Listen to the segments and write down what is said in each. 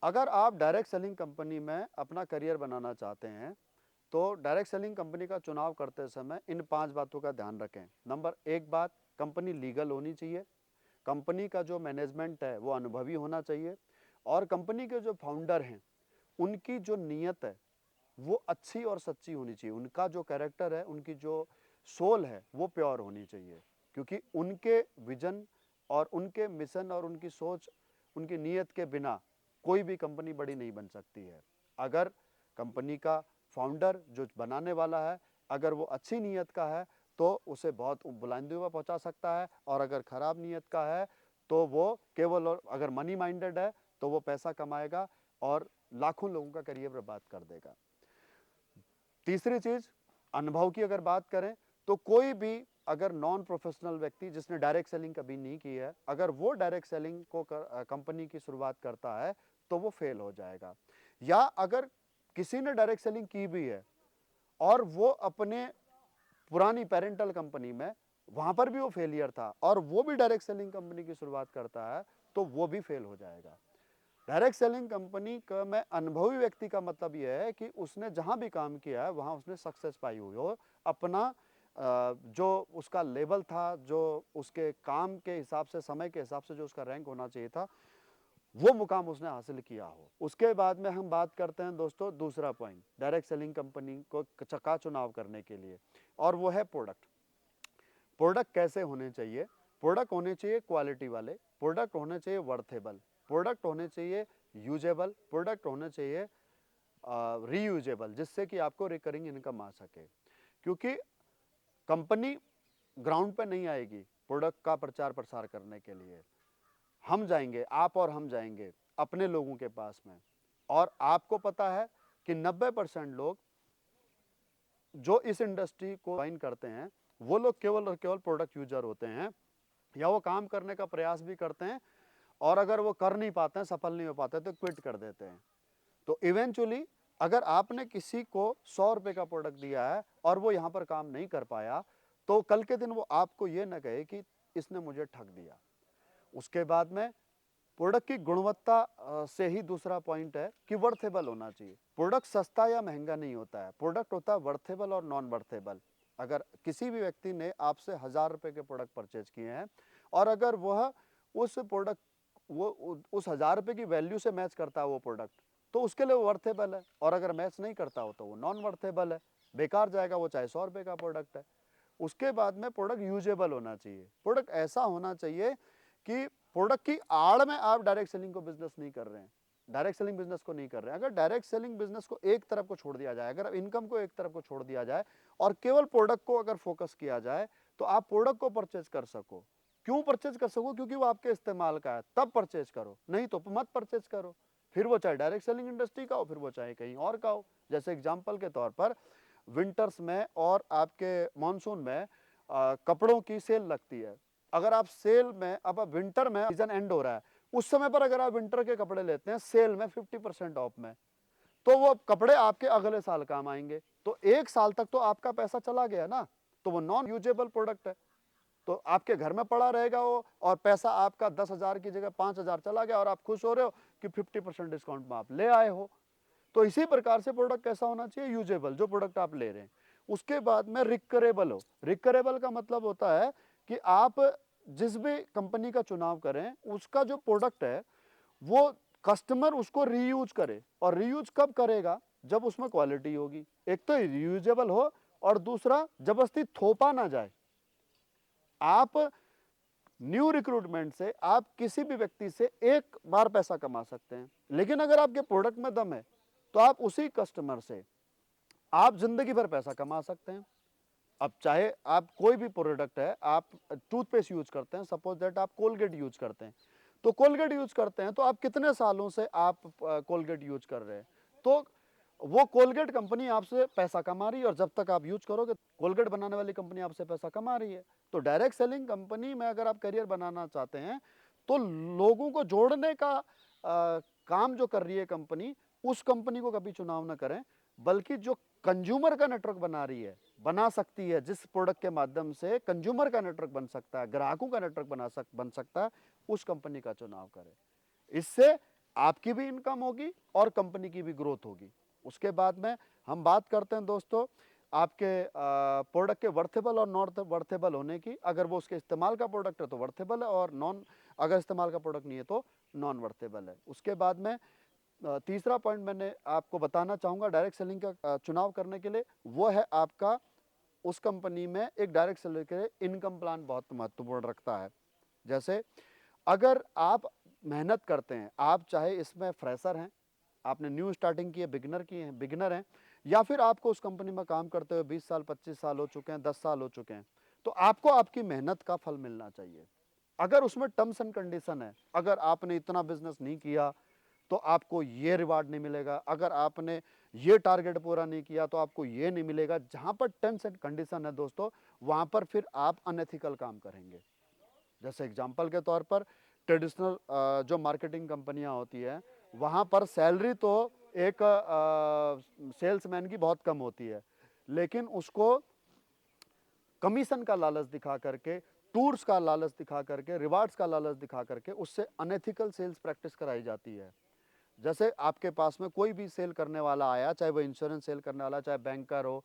अगर आप direct selling company में अपना करियर बनाना चाहते हैं, तो डायरेक्ट सेलिंग कंपनी का चुनाव करते समय इन 5 बातों का ध्यान रखें। नंबर 1 बात, कंपनी लीगल होनी चाहिए, कंपनी का जो मैनेजमेंट है वो अनुभवी होना चाहिए और कंपनी के जो फाउंडर हैं, उनकी जो नीयत है वो अच्छी और सच्ची होनी चाहिए। उनका जो कैरेक्टर है, उनकी जो सोल है वो प्योर होनी चाहिए, क्योंकि उनके विजन और उनके मिशन और उनकी सोच, उनकी नीयत के बिना कोई भी कंपनी बड़ी नहीं बन सकती है। अगर कंपनी का फाउंडर जो बनाने वाला है, अगर वो अच्छी नीयत का है तो उसे बहुत बुलंदियों पर पहुंचा सकता है, और अगर खराब नीयत का है तो वो केवल, और अगर मनी माइंडेड है तो वो पैसा कमाएगा और लाखों लोगों का करियर बर्बाद कर देगा। तीसरी चीज, अनुभव की अगर बात करें तो कोई भी अगर नॉन प्रोफेशनल व्यक्ति जिसने डायरेक्ट सेलिंग कभी नहीं की है, अगर वो डायरेक्ट सेलिंग को कंपनी की शुरुआत करता है तो वो फेल हो जाएगा। या अगर किसी ने डायरेक्ट सेलिंग की भी है और वो अपने पुरानी पेरेंटल कंपनी में, वहां पर भी वो फेलियर था और वो भी डायरेक्ट सेलिंग कंपनी की शुरुआत करता है, तो वो भी फेल हो जाएगा। डायरेक्ट सेलिंग कंपनी का में अनुभवी व्यक्ति का मतलब यह है कि उसने जहां भी काम किया है वहां उसने सक्सेस पाई हुई हो, अपना जो उसका लेवल था, जो उसके काम के हिसाब से, समय के हिसाब से जो उसका रैंक होना चाहिए था, वो मुकाम उसने हासिल किया हो। उसके बाद में हम बात करते हैं दोस्तों दूसरा पॉइंट डायरेक्ट सेलिंग कंपनी को का चुनाव करने के लिए, और वो है प्रोडक्ट। प्रोडक्ट कैसे होने चाहिए? प्रोडक्ट होने चाहिए क्वालिटी वाले, प्रोडक्ट होने चाहिए वर्थेबल, प्रोडक्ट होने चाहिए यूजेबल, प्रोडक्ट होने चाहिए रीयूजेबल, जिससे कि आपको रिकरिंग इनकम आ सके। क्योंकि कंपनी ग्राउंड पे नहीं आएगी प्रोडक्ट का प्रचार प्रसार करने के लिए। हम जाएंगे, आप और हम जाएंगे अपने लोगों के पास में, और आपको पता है कि 90% लोग जो इस इंडस्ट्री को ज्वाइन करते हैं वो लोग केवल और केवल प्रोडक्ट यूजर होते हैं, या वो काम करने का प्रयास भी करते हैं और अगर वो कर नहीं पाते हैं, सफल नहीं हो पाते तो क्विट कर देते हैं। तो इवेंचुअली अगर आपने किसी को 100 रुपए का प्रोडक्ट दिया है और वो यहां पर काम नहीं कर पाया, तो कल के दिन वो आपको ये ना कहे कि इसने मुझे ठग दिया। उसके बाद में प्रोडक्ट की गुणवत्ता से ही दूसरा पॉइंट है कि वर्थेबल होना चाहिए। प्रोडक्ट सस्ता या महंगा नहीं होता है, प्रोडक्ट होता है वर्थेबल और नॉन वर्थेबल। अगर किसी भी व्यक्ति ने आपसे 1000 रुपए के प्रोडक्ट परचेज किए हैं और अगर वह उस प्रोडक्ट वो उस 1000 रुपए की वैल्यू से मैच करता है वो प्रोडक्ट, तो उसके लिए वो वर्थेबल है, और अगर मैच नहीं करता हो तो वो नॉन वर्थेबल है, बेकार जाएगा, वो चाहे 100 रुपए का प्रोडक्ट है। उसके बाद में प्रोडक्ट यूजेबल होना चाहिए। प्रोडक्ट ऐसा होना चाहिए कि प्रोडक्ट की आड़ में आप डायरेक्ट सेलिंग को बिजनेस नहीं कर रहे हैं, डायरेक्ट सेलिंग बिजनेस को नहीं कर रहे हैं। अगर डायरेक्ट सेलिंग बिजनेस को एक तरफ को छोड़ दिया जाए, अगर इनकम को एक तरफ को छोड़ दिया जाए और केवल प्रोडक्ट को अगर फोकस किया जाए, तो आप प्रोडक्ट को परचेज कर सको। क्यों परचेज कर सको? क्योंकि वो आपके इस्तेमाल का है, तब परचेज करो, नहीं तो मत परचेज करो। फिर वो चाहे डायरेक्ट सेलिंग इंडस्ट्री का हो, फिर वो चाहे कहीं और का हो। जैसे एग्जाम्पल के तौर पर विंटर्स में और आपके मानसून में कपड़ों की सेल लगती है। अगर आप सेल में, अब विंटर में सीजन एंड हो रहा है, उस समय पर अगर आप विंटर के कपड़े लेते हैं सेल में 50% ऑफ में, तो वो कपड़े आपके अगले साल काम आएंगे। तो 1 साल तक तो आपका पैसा चला गया ना, तो वो नॉन यूजेबल प्रोडक्ट है, तो आपके घर में पड़ा रहेगा वो, और पैसा आपका 10,000 की जगह 5,000 चला गया और आप खुश हो रहे हो कि 50% डिस्काउंट में आप ले आए हो। तो इसी प्रकार से प्रोडक्ट कैसा होना चाहिए? यूजेबल, जो प्रोडक्ट आप ले रहे हैं। उसके बाद में रिकरेबल हो। रिकरेबल का मतलब होता है कि आप जिस भी कंपनी का चुनाव करें, उसका जो प्रोडक्ट है वो कस्टमर उसको रीयूज करे, और रीयूज कब करेगा? जब उसमें क्वालिटी होगी। एक तो रीयूजेबल हो और दूसरा जबरदस्ती थोपा ना जाए। आप न्यू रिक्रूटमेंट से आप किसी भी व्यक्ति से एक बार पैसा कमा सकते हैं, लेकिन अगर आपके प्रोडक्ट में दम है तो आप उसी कस्टमर से आप जिंदगी भर पैसा कमा सकते हैं। अब चाहे आप कोई भी प्रोडक्ट है, आप टूथपेस्ट यूज करते हैं, सपोज दैट आप कोलगेट यूज करते हैं, तो कोलगेट यूज करते हैं तो आप कितने सालों से आप कोलगेट यूज कर रहे हैं, तो वो कोलगेट कंपनी आपसे पैसा कमा रही है, और जब तक आप यूज करोगे कोलगेट बनाने वाली कंपनी आपसे पैसा कमा रही है। तो डायरेक्ट सेलिंग कंपनी में अगर आप करियर बनाना चाहते हैं तो लोगों को जोड़ने का काम जो कर रही है कंपनी, उस कंपनी को कभी चुनाव ना करें, बल्कि जो कंज्यूमर का नेटवर्क बना रही है, बना सकती है, जिस प्रोडक्ट के माध्यम से कंज्यूमर का नेटवर्क बन सकता है, ग्राहकों का नेटवर्क बन सकता है, उस कंपनी का चुनाव करें। इससे आपकी भी इनकम होगी और कंपनी की भी ग्रोथ होगी। उसके बाद में हम बात करते हैं दोस्तों आपके प्रोडक्ट के वर्थेबल और नॉट वर्थेबल होने की। अगर वो उसके इस्तेमाल का प्रोडक्ट है तो वर्थेबल है, और अगर इस्तेमाल का प्रोडक्ट नहीं है तो नॉन वर्थेबल है। उसके बाद में तीसरा पॉइंट मैंने आपको बताना चाहूँगा डायरेक्ट सेलिंग का चुनाव करने के लिए, वो है आपका उस कंपनी में एक डायरेक्ट सेलर के लिए इनकम प्लान बहुत महत्वपूर्ण रखता है। जैसे अगर आप मेहनत करते हैं, आप चाहे इसमें फ्रेशर हैं, आपने न्यू स्टार्टिंग की है, बिगिनर हैं, या फिर आपको उस कंपनी में काम करते हुए 20 साल 25 साल हो चुके हैं, 10 साल हो चुके हैं, तो आपको आपकी मेहनत का फल मिलना चाहिए। अगर उसमें टर्म्स एंड कंडीशन है, अगर आपने इतना बिजनेस नहीं किया तो आपको ये रिवार्ड नहीं मिलेगा, अगर आपने ये टारगेट पूरा नहीं किया तो आपको ये नहीं मिलेगा, जहां पर टर्म्स एंड कंडीशन है दोस्तों, वहां पर फिर आप अनएथिकल काम करेंगे। जैसे एग्जांपल के तौर पर ट्रेडिशनल जो मार्केटिंग कंपनियां होती है, वहां पर सैलरी तो एक सेल्समैन की बहुत कम होती है, लेकिन उसको कमीशन का लालच दिखा करके, टूर्स का लालच दिखा करके, रिवार्ड्स का लालच दिखा करके उससे अनएथिकल सेल्स प्रैक्टिस कराई जाती है। जैसे आपके पास में कोई भी सेल करने वाला आया, चाहे वो इंश्योरेंस सेल करने वाला, चाहे बैंकर हो,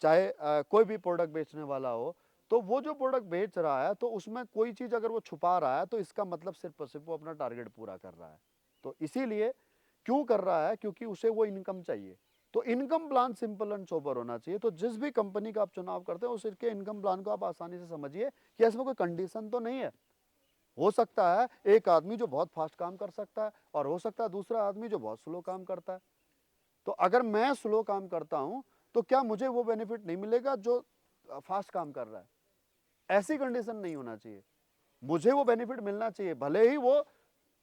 चाहे कोई भी प्रोडक्ट बेचने वाला हो, तो वो जो प्रोडक्ट बेच रहा है तो उसमें कोई चीज़ अगर वो छुपा रहा है तो इसका मतलब सिर्फ और सिर्फ वो अपना टारगेट पूरा कर रहा है। तो इसीलिए क्यों कर रहा है? क्योंकि उसे वो इनकम चाहिए। तो income plan simple and sober होना चाहिए। तो जिस भी कंपनी का आप चुनाव करते हैं उसके इनकम प्लान को आप आसानी से समझिए कि इसमें कोई कंडीशन तो नहीं है। हो सकता है एक आदमी जो बहुत फास्ट काम कर सकता है, और हो सकता है दूसरा आदमी जो बहुत स्लो काम करता है। तो अगर मैं स्लो काम करता हूं तो क्या मुझे वो बेनिफिट नहीं मिलेगा जो फास्ट काम कर रहा है? ऐसी कंडीशन नहीं होना चाहिए। मुझे वो बेनिफिट मिलना चाहिए, भले ही वो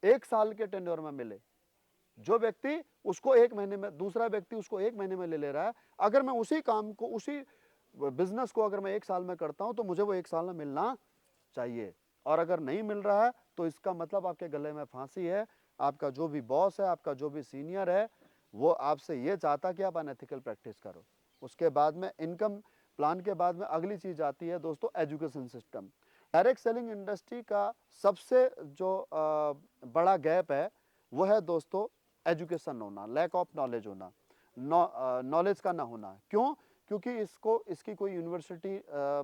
1 साल के टेन्योर में मिले। जो व्यक्ति उसको 1 महीने में, दूसरा व्यक्ति उसको 1 महीने में ले रहा है, अगर मैं उसी काम को, उसी बिजनेस को अगर मैं 1 साल में करता हूं तो मुझे वो 1 साल में मिलना चाहिए। और अगर नहीं मिल रहा है तो इसका मतलब आपके गले में फांसी है। आपका जो भी बॉस है, आपका जो भी सीनियर है, वो आपसे ये चाहता कि आप अनएथिकल प्रैक्टिस करो। उसके बाद में इनकम प्लान के बाद में अगली चीज आती है दोस्तों education system. Direct selling industry का सबसे जो बड़ा गैप है वो है दोस्तों एजुकेशन होना, लैक ऑफ नॉलेज होना, नॉलेज का ना होना। क्यों? क्योंकि इसकी कोई यूनिवर्सिटी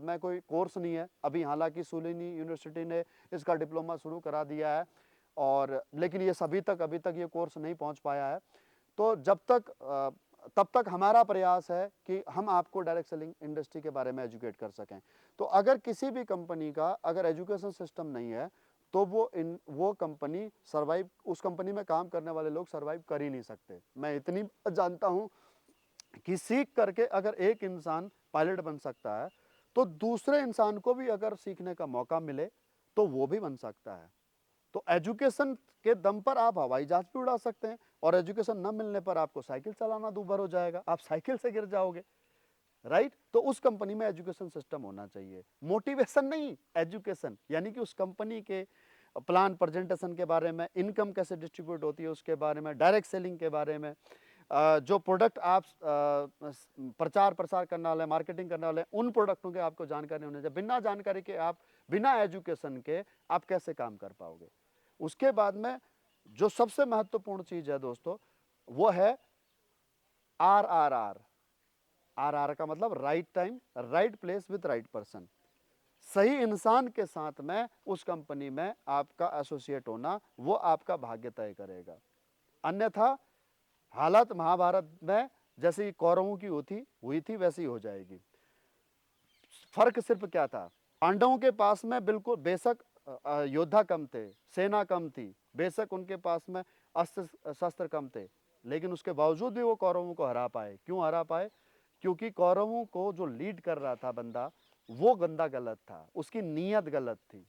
में कोई कोर्स नहीं है अभी। हालांकि सुलिनी यूनिवर्सिटी ने इसका डिप्लोमा शुरू करा दिया है, और लेकिन ये अभी तक ये कोर्स नहीं पहुंच पाया है। तो तब तक हमारा प्रयास है कि हम आपको डायरेक्ट सेलिंग इंडस्ट्री के बारे में एजुकेट कर सकें। तो अगर किसी भी कंपनी का अगर एजुकेशन सिस्टम नहीं है तो वो कंपनी सर्वाइव, उस कंपनी में काम करने वाले लोग सर्वाइव कर ही नहीं सकते। मैं इतनी जानता हूं कि सीख करके अगर एक इंसान पायलट बन सकता है तो दूसरे इंसान को भी अगर सीखने का मौका मिले तो वो भी बन सकता है। तो एजुकेशन के दम पर आप हवाई जहाज भी उड़ा सकते हैं, और एजुकेशन न मिलने पर आपको साइकिल चलाना दूभर हो जाएगा, आप साइकिल से गिर जाओगे। राइट? तो उस कंपनी में एजुकेशन सिस्टम होना चाहिए, मोटिवेशन नहीं, एजुकेशन। यानी कि उस कंपनी के प्लान प्रेजेंटेशन के बारे में, इनकम कैसे डिस्ट्रीब्यूट होती है उसके बारे में, डायरेक्ट सेलिंग के बारे में, जो प्रोडक्ट आप प्रचार प्रसार करने वाले, मार्केटिंग करने वाले, उन प्रोडक्टों के आपको जानकारी होनी चाहिए। बिना जानकारी के आप, बिना एजुकेशन के आप कैसे काम कर पाओगे? उसके बाद में जो सबसे महत्वपूर्ण चीज है दोस्तों वो है RRR। RR का मतलब right time, right place with right person. सही इंसान के साथ में उस कंपनी में आपका एसोसिएट होना वो आपका भाग्य तय करेगा। अन्यथा हालत महाभारत में जैसी कौरवों की हुई थी वैसी हो जाएगी। फर्क सिर्फ क्या था? पांडवों के पास में बिल्कुल बेशक योद्धा कम थे, सेना कम थी, बेशक उनके पास में अस्त्र शस्त्र कम थे, लेकिन उसके बावजूद भी वो कौरवों को हरा पाए। क्यों हरा पाए? क्योंकि कौरवों को जो लीड कर रहा था बंदा वो गंदा गलत था, उसकी नीयत गलत थी।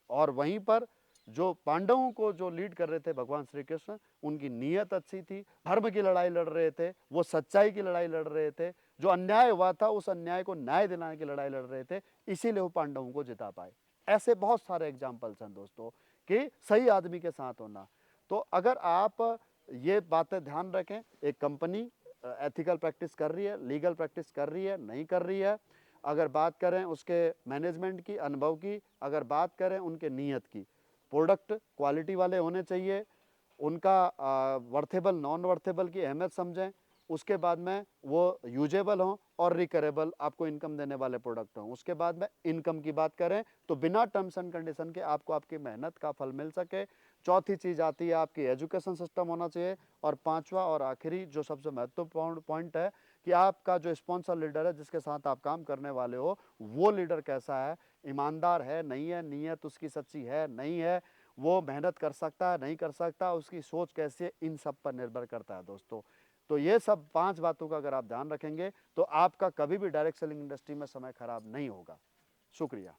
और वहीं पर जो पांडवों को जो लीड कर रहे थे भगवान श्री कृष्ण, उनकी नीयत अच्छी थी, धर्म की लड़ाई लड़ रहे थे, वो सच्चाई की लड़ाई लड़ रहे थे, जो अन्याय हुआ था उस अन्याय को न्याय दिलाने की लड़ाई लड़ रहे थे, इसीलिए वो पांडवों को जिता पाए। ऐसे बहुत सारे एग्जाम्पल्स हैं दोस्तों कि सही आदमी के साथ होना। तो अगर आप ये बातें ध्यान रखें, एक कंपनी एथिकल प्रैक्टिस कर रही है, लीगल प्रैक्टिस कर रही है, नहीं कर रही है, अगर बात करें उसके मैनेजमेंट की, अनुभव की, अगर बात करें उनके नीयत की, प्रोडक्ट क्वालिटी वाले होने चाहिए, उनका वर्थेबल नॉन वर्थेबल की अहमियत समझें, उसके बाद में वो यूजेबल हों और रिकरेबल आपको इनकम देने वाले प्रोडक्ट हों। उसके बाद में इनकम की बात करें तो बिना टर्म्स एंड कंडीशन के आपको आपकी मेहनत का फल मिल सके। चौथी चीज़ आती है आपकी एजुकेशन सिस्टम होना चाहिए। और पांचवा और आखिरी जो सबसे महत्वपूर्ण पॉइंट है कि आपका जो स्पॉन्सर लीडर है जिसके साथ आप काम करने वाले हो, वो लीडर कैसा है, ईमानदार है नहीं है, नीयत उसकी सच्ची है नहीं है, वो मेहनत कर सकता है नहीं कर सकता, उसकी सोच कैसी है, इन सब पर निर्भर करता है दोस्तों। तो ये सब 5 बातों का अगर आप ध्यान रखेंगे तो आपका कभी भी डायरेक्ट सेलिंग इंडस्ट्री में समय खराब नहीं होगा। शुक्रिया।